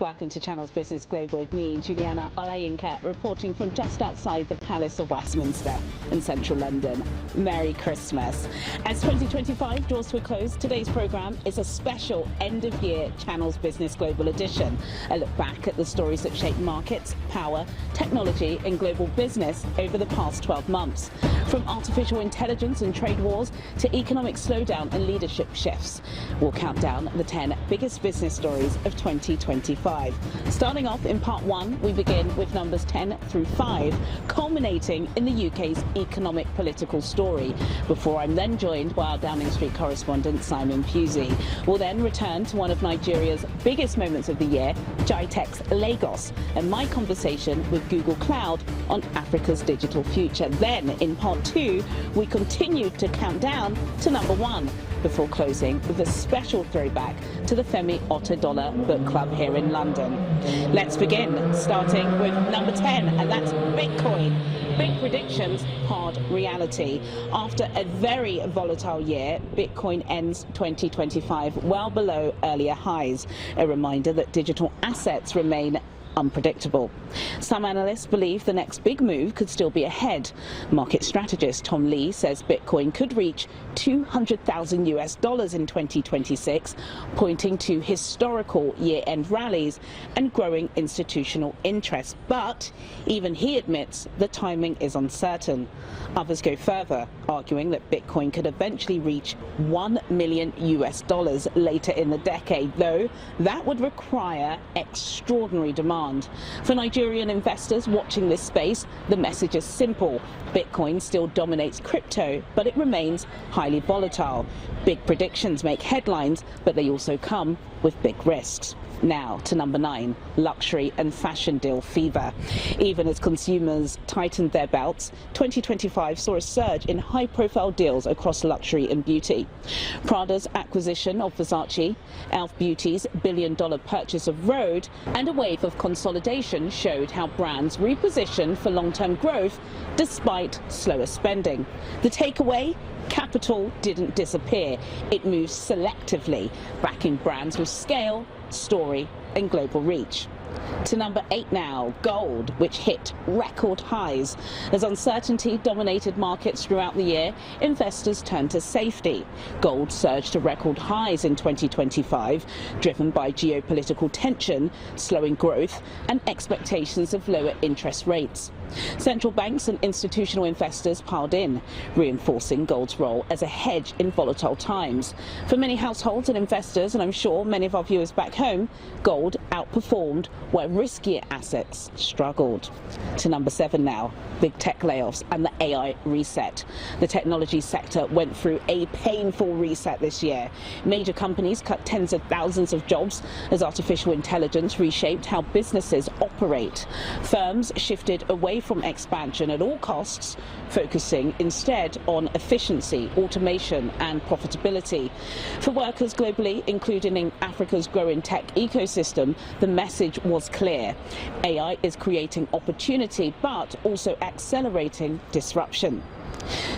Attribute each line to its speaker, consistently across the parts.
Speaker 1: Welcome to Channel's Business Global with me, Juliana Olayinka, reporting from just outside the Palace of Westminster in central London. Merry Christmas. As 2025 draws to a close, today's programme is a special end-of-year Channel's Business Global edition. A look back at the stories that shape markets, power, technology and global business over the past 12 months. From artificial intelligence and trade wars to economic slowdown and leadership shifts. We'll count down the 10 biggest business stories of 2025. Starting off in part 1, we begin with numbers 10 through 5, culminating in the UK's economic political story, before I'm then joined by our Downing Street correspondent Simon Pusey. We'll then return to one of Nigeria's biggest moments of the year, GITEX Lagos, and my conversation with Google Cloud on Africa's digital future. Then, in part 2, we continue to count down to number 1, before closing with a special throwback to the Femi Otedola Book Club here in London. Let's begin, starting with number 10, and that's Bitcoin. Big predictions, hard reality. After a very volatile year, Bitcoin ends 2025 well below earlier highs. A reminder that digital assets remain unpredictable. Some analysts believe the next big move could still be ahead. Market strategist Tom Lee says Bitcoin could reach $200,000 in 2026, pointing to historical year-end rallies and growing institutional interest. But even he admits the timing is uncertain. Others go further, arguing that Bitcoin could eventually reach $1 million later in the decade, though that would require extraordinary demand. For Nigerian investors watching this space, the message is simple. Bitcoin still dominates crypto, but it remains highly volatile. Big predictions make headlines, but they also come with big risks. Now to number 9, luxury and fashion deal fever. Even as consumers tightened their belts, 2025 saw a surge in high-profile deals across luxury and beauty. Prada's acquisition of Versace, Elf Beauty's billion-dollar purchase of Rhode, and a wave of consolidation showed how brands reposition for long-term growth despite slower spending. The takeaway? Capital didn't disappear. It moved selectively, backing brands with scale, story and global reach. To number 8 now, gold, which hit record highs. As uncertainty dominated markets throughout the year, investors turned to safety. Gold surged to record highs in 2025, driven by geopolitical tension, slowing growth and expectations of lower interest rates. Central banks and institutional investors piled in, reinforcing gold's role as a hedge in volatile times. For many households and investors, and I'm sure many of our viewers back home, gold outperformed where riskier assets struggled. To number 7 now, big tech layoffs and the AI reset. The technology sector went through a painful reset this year. Major companies cut tens of thousands of jobs as artificial intelligence reshaped how businesses operate. Firms shifted away from expansion at all costs, focusing instead on efficiency, automation and profitability. For workers globally, including in Africa's growing tech ecosystem, the message was clear. AI is creating opportunity, but also accelerating disruption.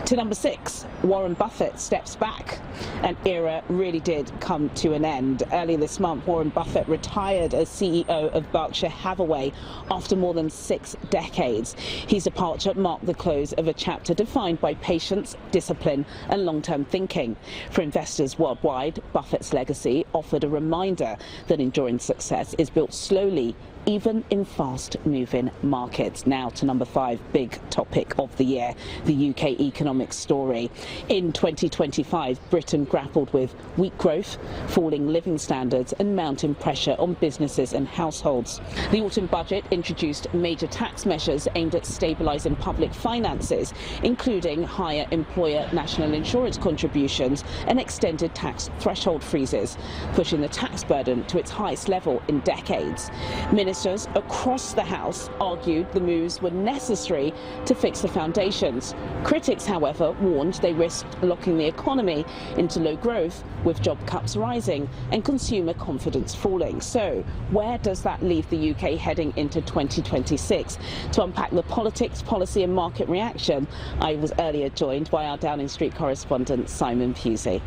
Speaker 1: To number 6, Warren Buffett steps back. An era really did come to an end. Earlier this month, Warren Buffett retired as CEO of Berkshire Hathaway after more than 6 decades. His departure marked the close of a chapter defined by patience, discipline and long-term thinking. For investors worldwide, Buffett's legacy offered a reminder that enduring success is built slowly, even in fast-moving markets. Now to number 5, big topic of the year, the UK economic story. In 2025, Britain grappled with weak growth, falling living standards and mounting pressure on businesses and households. The autumn budget introduced major tax measures aimed at stabilising public finances, including higher employer national insurance contributions and extended tax threshold freezes, pushing the tax burden to its highest level in decades. Ministers across the House argued the moves were necessary to fix the foundations. Critics, however, warned they risked locking the economy into low growth, with job cuts rising and consumer confidence falling. So, where does that leave the UK heading into 2026? To unpack the politics, policy and market reaction, I was earlier joined by our Downing Street correspondent Simon Pusey.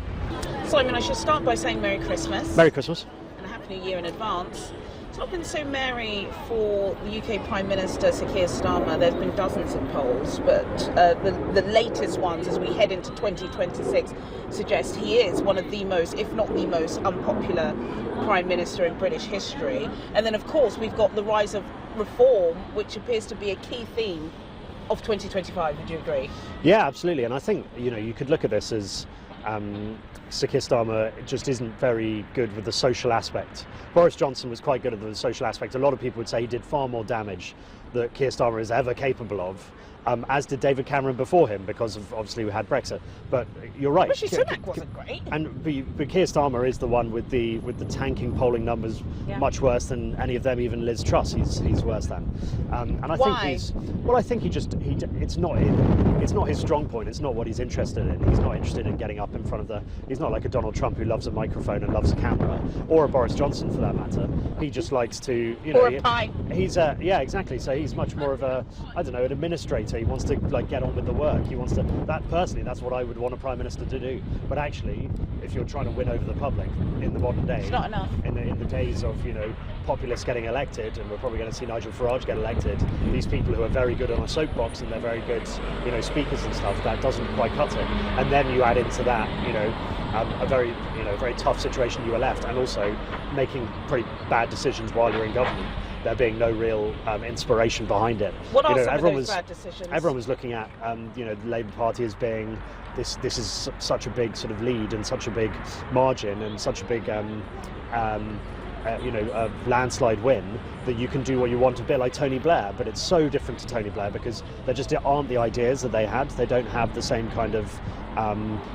Speaker 1: Simon, I should start by saying Merry Christmas.
Speaker 2: Merry Christmas.
Speaker 1: And a happy Happy New Year in advance. It's not been so merry for the UK Prime Minister, Sir Keir Starmer. There's been dozens of polls, but the latest ones as we head into 2026 suggest he is one of the most, if not the most, unpopular Prime Minister in British history. And then, of course, we've got the rise of reform, which appears to be a key theme of 2025. Would you agree?
Speaker 2: Yeah, absolutely. And I think, you could look at this as Sir Keir Starmer just isn't very good with the social aspect. Boris Johnson was quite good at the social aspect. A lot of people would say he did far more damage that Keir Starmer is ever capable of, as did David Cameron before him, because of, obviously we had Brexit. But you're right.
Speaker 1: Rishi Sunak wasn't great.
Speaker 2: But Keir Starmer is the one with the tanking polling numbers, much worse than any of them, even Liz Truss. He's worse than. And I think it's not his strong point. It's not what he's interested in. He's not interested in getting up in front of he's not like a Donald Trump who loves a microphone and loves a camera, or a Boris Johnson for that matter. He just likes to,
Speaker 1: or a pie.
Speaker 2: Yeah, exactly. So he's much more of an administrator. He wants to get on with the work. He wants to, that's what I would want a Prime Minister to do. But actually, if you're trying to win over the public in the modern day,
Speaker 1: it's not enough.
Speaker 2: In the days of, populists getting elected, and we're probably going to see Nigel Farage get elected, these people who are very good on a soapbox and they're very good, speakers and stuff, that doesn't quite cut it. And then you add into that, a very tough situation you were left, and also making pretty bad decisions while you're in government. There being no real inspiration behind it.
Speaker 1: What are some of those bad decisions?
Speaker 2: Everyone was looking at, the Labour Party as being this is such a big sort of lead and such a big margin and such a big a landslide win that you can do what you want, a bit like Tony Blair. But it's so different to Tony Blair because there just aren't the ideas that they had. They don't have the same kind of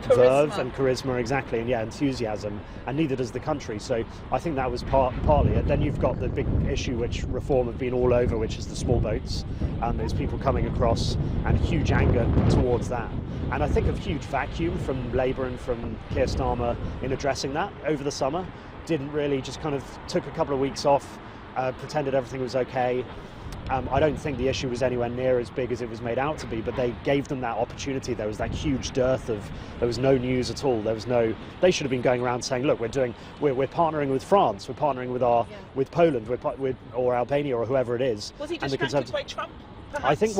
Speaker 2: verve and charisma, exactly, and enthusiasm, and neither does the country. So I think that was partly it. Then you've got the big issue which Reform have been all over, which is the small boats. There's people coming across and huge anger towards that. And I think a huge vacuum from Labour and from Keir Starmer in addressing that over the summer. Didn't really, just kind of took a couple of weeks off, pretended everything was okay. I don't think the issue was anywhere near as big as it was made out to be, but they gave them that opportunity. There was that huge dearth there was no news at all. They should have been going around saying, look, we're partnering with France, we're partnering with Poland, or Albania, or whoever it is.
Speaker 1: Was he distracted by Trump? Perhaps?
Speaker 2: I think,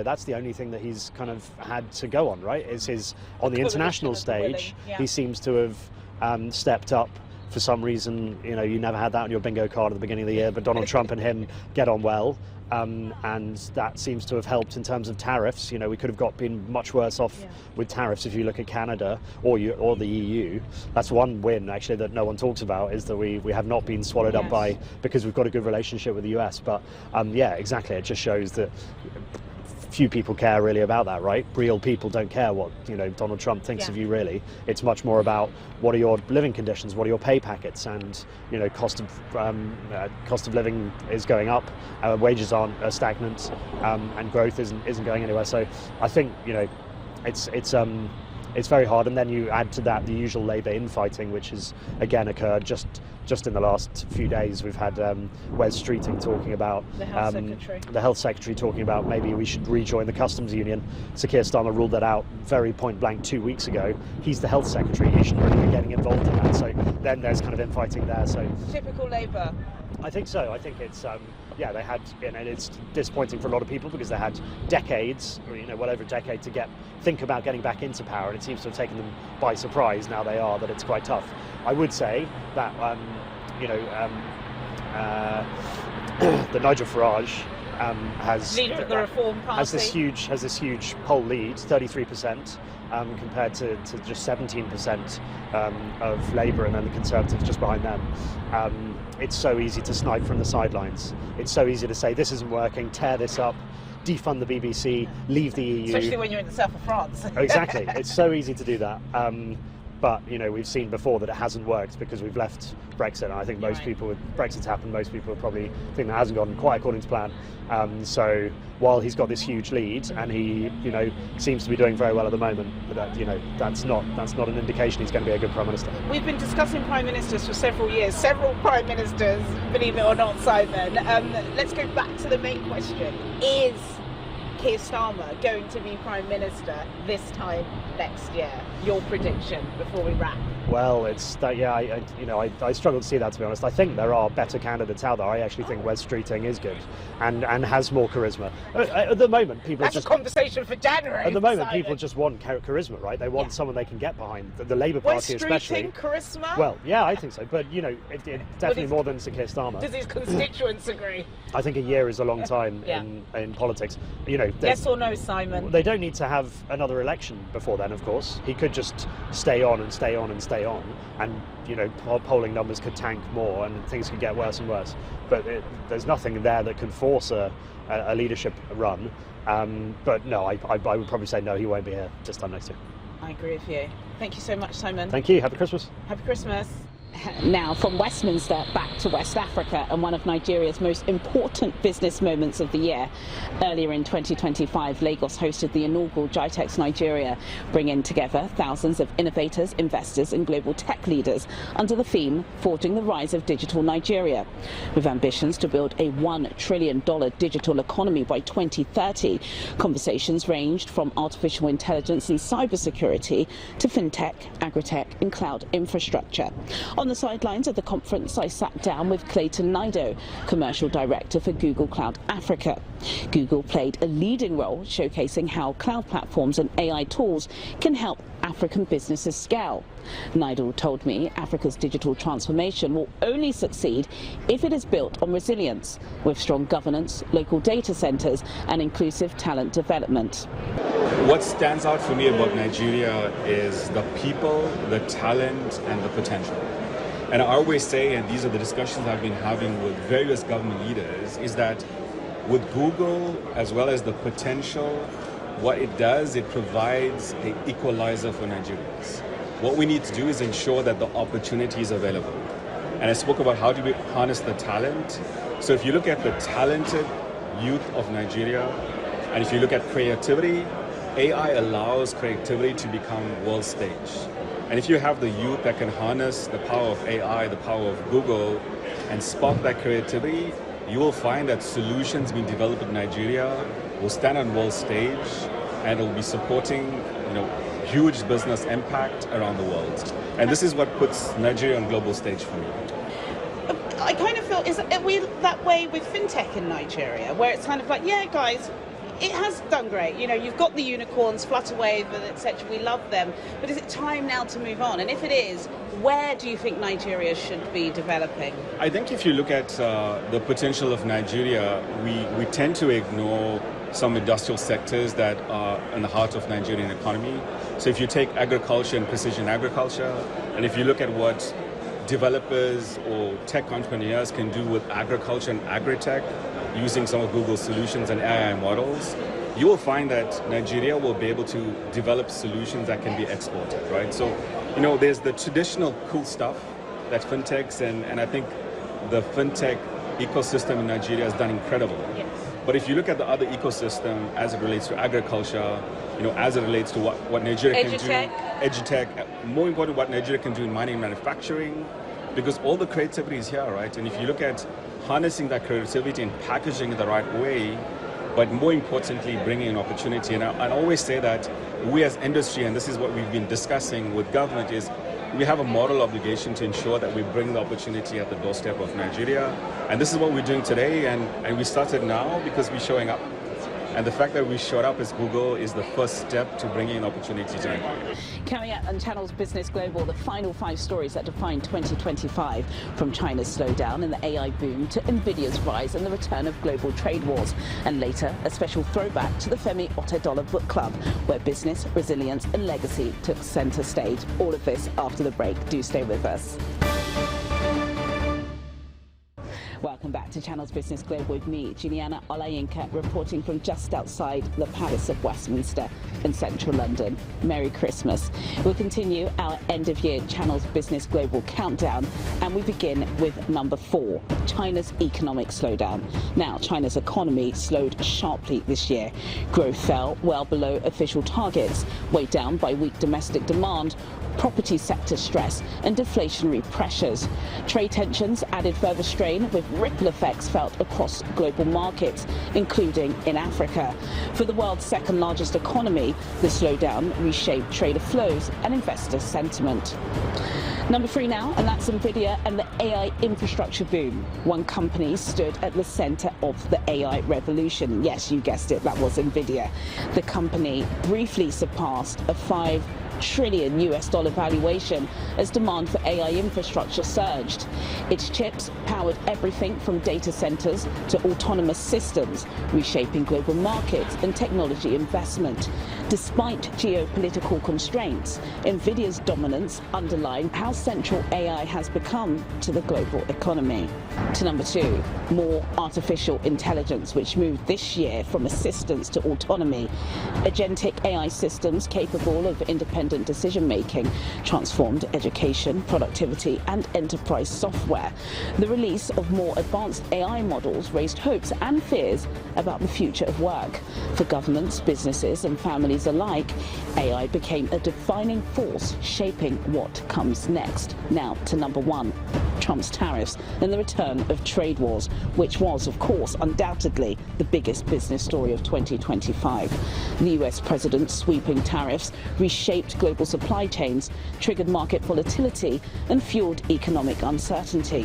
Speaker 2: that's the only thing that he's kind of had to go on, right? Is on the international stage, he seems to have stepped up. For some reason, you never had that on your bingo card at the beginning of the year, but Donald Trump and him get on well, and that seems to have helped in terms of tariffs. We could have been much worse off with tariffs if you look at Canada or the EU. That's one win, actually, that no one talks about, is that we have not been swallowed up by, because we've got a good relationship with the US. But exactly, it just shows that few people care really about that, right? Real people don't care what Donald Trump thinks of you, really. It's much more about what are your living conditions, what are your pay packets, and cost of living is going up, wages are stagnant, and growth isn't going anywhere. So I think it's very hard. And then you add to that the usual Labour infighting, which has again occurred just in the last few days. We've had Wes Streeting talking about the health secretary talking about maybe we should rejoin the customs union. Sir Keir Starmer ruled that out very point blank 2 weeks ago. He's the health secretary. He shouldn't really be getting involved in that. So then there's kind of infighting there. So
Speaker 1: typical Labour.
Speaker 2: I think so. I think it's they had, and it's disappointing for a lot of people because they had decades, or well over a decade, to think about getting back into power, and it seems to have taken them by surprise. Now that it's quite tough. I would say that that Nigel Farage has
Speaker 1: leader of the Reform Party
Speaker 2: has this huge poll lead, 33%. Compared to just 17% of Labour, and then the Conservatives just behind them. It's so easy to snipe from the sidelines. It's so easy to say this isn't working, tear this up, defund the BBC, leave the EU.
Speaker 1: Especially when you're in the south of France.
Speaker 2: Exactly. It's so easy to do that. But we've seen before that it hasn't worked because we've left Brexit, and I think most people, with Brexit's happened, most people probably think that hasn't gone quite according to plan. So while he's got this huge lead, and he seems to be doing very well at the moment, but that's not an indication he's going to be a good Prime Minister.
Speaker 1: We've been discussing Prime Ministers for several years, several Prime Ministers, believe it or not, Simon. Let's go back to the main question. Is Keir Starmer going to be Prime Minister this time next year? your prediction before we wrap?
Speaker 2: Well, it's that, yeah, I struggle to see that, to be honest. I think there are better candidates out there. I actually think Wes Streeting is good and has more charisma. At the moment, people
Speaker 1: That's
Speaker 2: just...
Speaker 1: a conversation for January.
Speaker 2: At the moment, people just want charisma, right? They want someone they can get behind. The Labour Party especially.
Speaker 1: Wes Streeting, charisma?
Speaker 2: Well, yeah, I think so. But, it definitely more than Sir Keir Starmer.
Speaker 1: Does his constituents agree?
Speaker 2: I think a year is a long time in politics.
Speaker 1: Yes or no, Simon?
Speaker 2: They don't need to have another election before then, of course. He could just stay on and stay on and stay on, and polling numbers could tank more and things could get worse and worse. But there's nothing there that could force a leadership run. But no, I would probably say no, he won't be here this time next year.
Speaker 1: I agree with you. Thank you so much, Simon.
Speaker 2: Thank you. Happy Christmas.
Speaker 1: Happy Christmas. Now, from Westminster back to West Africa, and one of Nigeria's most important business moments of the year. Earlier in 2025, Lagos hosted the inaugural GITEX Nigeria, bringing together thousands of innovators, investors and global tech leaders under the theme Forging the Rise of Digital Nigeria. With ambitions to build a $1 trillion digital economy by 2030, conversations ranged from artificial intelligence and cybersecurity to fintech, agritech and cloud infrastructure. On the sidelines of the conference, I sat down with Clayton Nido, Commercial Director for Google Cloud Africa. Google played a leading role showcasing how cloud platforms and AI tools can help African businesses scale. Nido told me Africa's digital transformation will only succeed if it is built on resilience, with strong governance, local data centers and inclusive talent development.
Speaker 3: What stands out for me about Nigeria is the people, the talent and the potential. And I always say, and these are the discussions I've been having with various government leaders, is that with Google, as well as the potential, what it does, it provides an equalizer for Nigerians. What we need to do is ensure that the opportunity is available. And I spoke about how do we harness the talent. So if you look at the talented youth of Nigeria, and if you look at creativity, AI allows creativity to become world stage. And if you have the youth that can harness the power of AI, the power of Google, and spark that creativity, you will find that solutions being developed in Nigeria will stand on world stage and it will be supporting, huge business impact around the world. And this is what puts Nigeria on global stage for me.
Speaker 1: I kind of feel, are we that way with fintech in Nigeria, where it's kind of like, yeah, guys, it has done great. You've got the unicorns, Flutterwave, etc. We love them. But is it time now to move on? And if it is, where do you think Nigeria should be developing?
Speaker 3: I think if you look at the potential of Nigeria, we tend to ignore some industrial sectors that are in the heart of Nigerian economy. So if you take agriculture and precision agriculture, and if you look at what developers or tech entrepreneurs can do with agriculture and agri-tech, using some of Google's solutions and AI models, you will find that Nigeria will be able to develop solutions that can be exported, right? So, there's the traditional cool stuff that fintechs, and I think the fintech ecosystem in Nigeria has done incredible.
Speaker 1: Yes.
Speaker 3: But if you look at the other ecosystem as it relates to agriculture, as it relates to what Nigeria can do, edutech, more important, what Nigeria can do in mining and manufacturing, because all the creativity is here, right? And if you look at harnessing that creativity and packaging it the right way, but more importantly, bringing an opportunity. And I always say that we as industry, and this is what we've been discussing with government, is we have a moral obligation to ensure that we bring the opportunity at the doorstep of Nigeria. And this is what we're doing today, and we started now because we're showing up. And the fact that we showed up as Google is the first step to bringing an opportunity to Nigeria.
Speaker 1: Coming up on Channels Business Global, the final 5 stories that define 2025, from China's slowdown and the AI boom to Nvidia's rise and the return of global trade wars. And later, a special throwback to the Femi Otedola Book Club, where business, resilience and legacy took centre stage. All of this after the break. Do stay with us. Welcome back to Channels Business Global with me, Juliana Olayinka, reporting from just outside the Palace of Westminster in central London. Merry Christmas. We'll continue our end-of-year Channels Business Global countdown, and we begin with number 4, China's economic slowdown. Now, China's economy slowed sharply this year. Growth fell well below official targets, weighed down by weak domestic demand, property sector stress and deflationary pressures. Trade tensions added further strain, with ripple effects felt across global markets, including in Africa. For the world's second largest economy, the slowdown reshaped trader flows and investor sentiment. Number 3 now, and that's Nvidia and the AI infrastructure boom. One company stood at the center of the AI revolution. Yes, you guessed it, that was Nvidia. The company briefly surpassed a $5 trillion valuation as demand for AI infrastructure surged. Its chips powered everything from data centers to autonomous systems, reshaping global markets and technology investment. Despite geopolitical constraints, Nvidia's dominance underlined how central AI has become to the global economy. To number 2, more artificial intelligence, which moved this year from assistance to autonomy. Agentic AI systems capable of independent decision-making transformed education, productivity, and enterprise software. The release of more advanced AI models raised hopes and fears about the future of work. For governments, businesses, and families alike, AI became a defining force shaping what comes next. Now to number 1, Trump's tariffs and the return of trade wars, which was, of course, undoubtedly the biggest business story of 2025. The US president's sweeping tariffs reshaped global supply chains, triggered market volatility, and fueled economic uncertainty.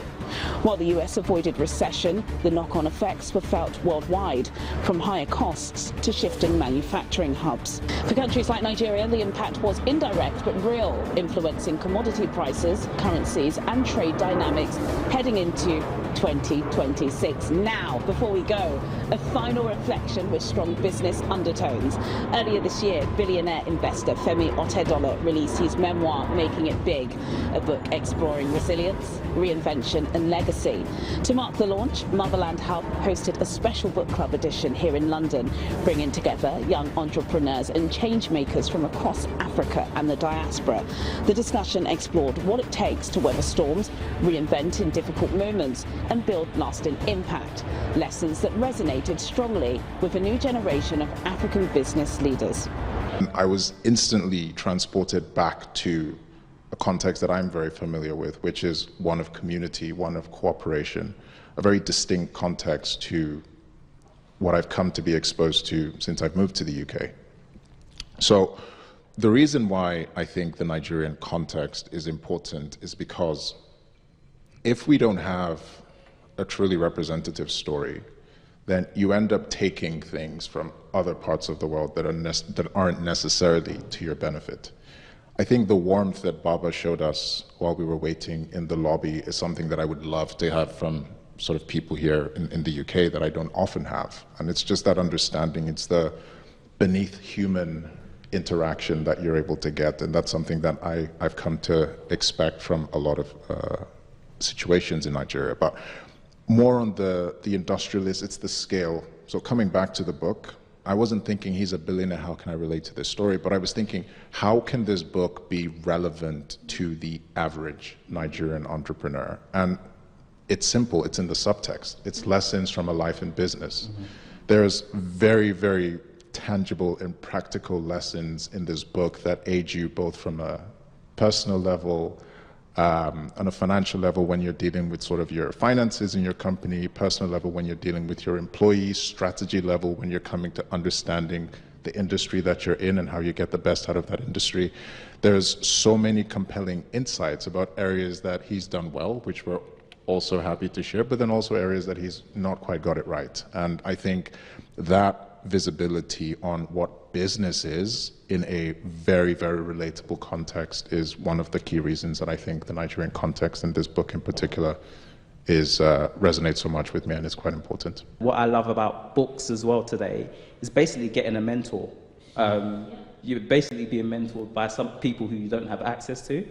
Speaker 1: While the US avoided recession, the knock-on effects were felt worldwide, from higher costs to shifting manufacturing hubs. For countries like Nigeria, the impact was indirect but real, influencing commodity prices, currencies, and trade dynamics heading into 2026. Now, before we go, a final reflection with strong business undertones. Earlier this year, billionaire investor Femi Otedola released his memoir, Making It Big, a book exploring resilience, reinvention, and legacy. To mark the launch, Motherland Hub hosted a special book club edition here in London, bringing together young entrepreneurs and change makers from across Africa and the diaspora. The discussion explored what it takes to weather storms, reinvent in difficult moments, and build lasting impact. Lessons that resonated strongly with a new generation of African business leaders.
Speaker 4: I was instantly transported back to a context that I'm very familiar with, which is one of community, one of cooperation, a very distinct context to what I've come to be exposed to since I've moved to the UK. So the reason why I think the Nigerian context is important is because if we don't have a truly representative story, then you end up taking things from other parts of the world that aren't necessarily to your benefit. I think the warmth that Baba showed us while we were waiting in the lobby is something that I would love to have from sort of people here in the UK that I don't often have. And it's just that understanding, it's the beneath human interaction that you're able to get. And that's something that I've come to expect from a lot of situations in Nigeria. But more on the industrialist, it's the scale. So coming back to the book, I wasn't thinking he's a billionaire, how can I relate to this story? But I was thinking, how can this book be relevant to the average Nigerian entrepreneur? And it's simple, it's in the subtext. It's lessons from a life in business. Mm-hmm. There's very, very tangible and practical lessons in this book that aid you both from a personal level, on a financial level when you're dealing with sort of your finances in your company, personal level when you're dealing with your employees, strategy level when you're coming to understanding the industry that you're in and how you get the best out of that industry. There's so many compelling insights about areas that he's done well, which we're also happy to share, but then also areas that he's not quite got it right. And I think that visibility on what business is in a very, very relatable context is one of the key reasons that I think the Nigerian context in this book in particular is resonates so much with me, and it's quite important.
Speaker 5: What I love about books as well today is basically getting a mentor. You're basically being mentored by some people who you don't have access to,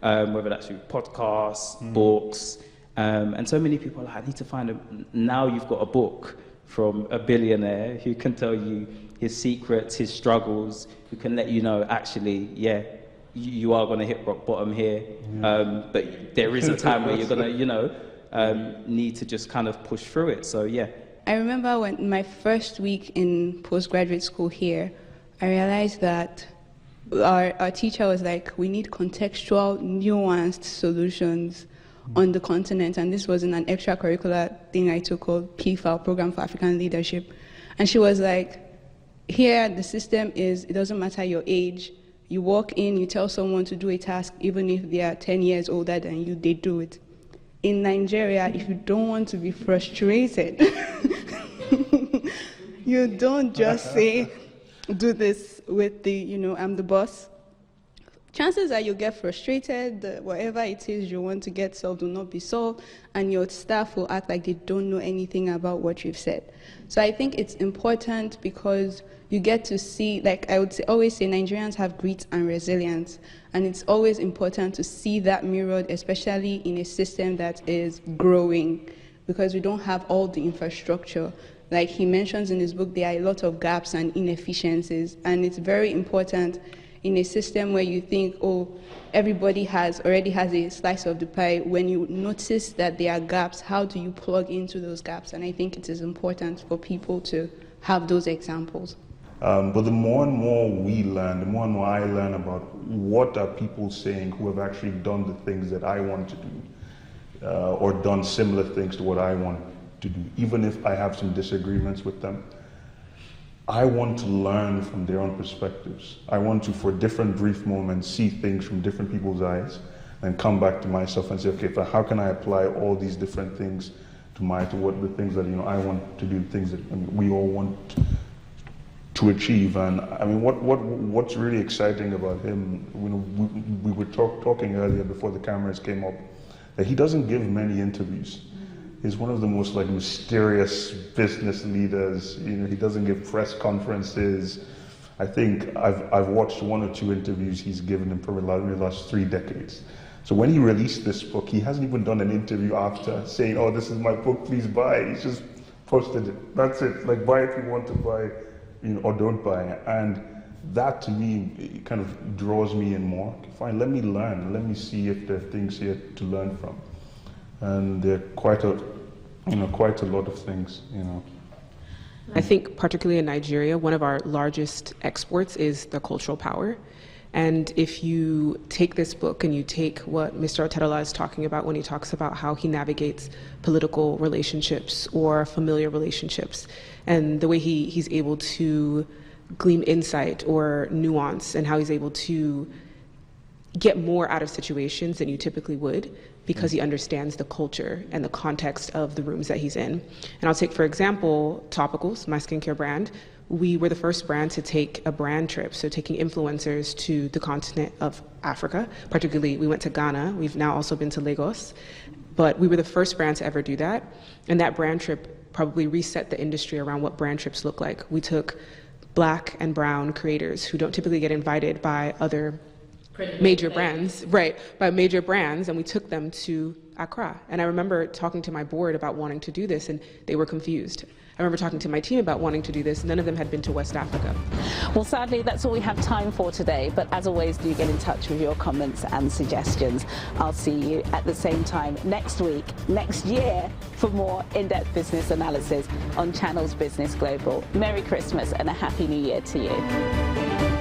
Speaker 5: whether that's through podcasts, books, and so many people are like, I need to find a... Now you've got a book from a billionaire who can tell you his secrets, his struggles, who can let you know, actually, yeah, you are going to hit rock bottom here, but there is a time where you're going to, you know, need to just kind of push through it. So, yeah.
Speaker 6: I remember when my first week in postgraduate school here, I realized that our teacher was like, we need contextual, nuanced solutions on the continent. And this was in an extracurricular thing I took called PFAL, Program for African Leadership. And she was like, here the system is, it doesn't matter your age. You walk in, you tell someone to do a task, even if they are 10 years older than you, they do it. In Nigeria, if you don't want to be frustrated, you don't just say, do this with the, I'm the boss. Chances are you'll get frustrated, whatever it is you want to get solved will not be solved, and your staff will act like they don't know anything about what you've said. So I think it's important because you get to see, like I would always say, Nigerians have grit and resilience, and it's always important to see that mirrored, especially in a system that is growing, because we don't have all the infrastructure. Like he mentions in his book, there are a lot of gaps and inefficiencies, and it's very important in a system where you think, oh, everybody already has a slice of the pie. When you notice that there are gaps, how do you plug into those gaps? And I think it is important for people to have those examples.
Speaker 7: But the more and more we learn, the more and more I learn about what are people saying who have actually done the things that I want to do, or done similar things to what I want to do, even if I have some disagreements with them. I want to learn from their own perspectives. I want to, for different brief moments, see things from different people's eyes and come back to myself and say, okay, how can I apply all these different things to what the things that I want to do, things that we all want to achieve. And I mean, what's really exciting about him, we were talking earlier before the cameras came up, that he doesn't give many interviews. He's one of the most mysterious business leaders. He doesn't give press conferences. I think I've watched 1 or 2 interviews he's given in probably the last 3 decades. So when he released this book, he hasn't even done an interview after saying, oh, this is my book, please buy it. He's just posted it. That's it. Buy if you want to buy, or don't buy it. And that to me kind of draws me in more. Fine, let me learn. Let me see if there are things here to learn from. And there are quite a lot of things,
Speaker 8: I think particularly in Nigeria, one of our largest exports is the cultural power. And if you take this book and you take what Mr. Otedola is talking about when he talks about how he navigates political relationships or familiar relationships, and the way he's able to glean insight or nuance, and how he's able to get more out of situations than you typically would, because he understands the culture and the context of the rooms that he's in. And I'll take, for example, Topicals, my skincare brand. We were the first brand to take a brand trip, so taking influencers to the continent of Africa. Particularly, we went to Ghana. We've now also been to Lagos. But we were the first brand to ever do that. And that brand trip probably reset the industry around what brand trips look like. We took Black and brown creators who don't typically get invited by other major brands, by major brands, and we took them to Accra. And I remember talking to my board about wanting to do this, and they were confused. I remember talking to my team about wanting to do this. None of them had been to West Africa.
Speaker 1: Well, sadly, that's all we have time for today. But as always, do get in touch with your comments and suggestions. I'll see you at the same time next week, next year, for more in-depth business analysis on Channel's Business Global. Merry Christmas and a Happy New Year to you.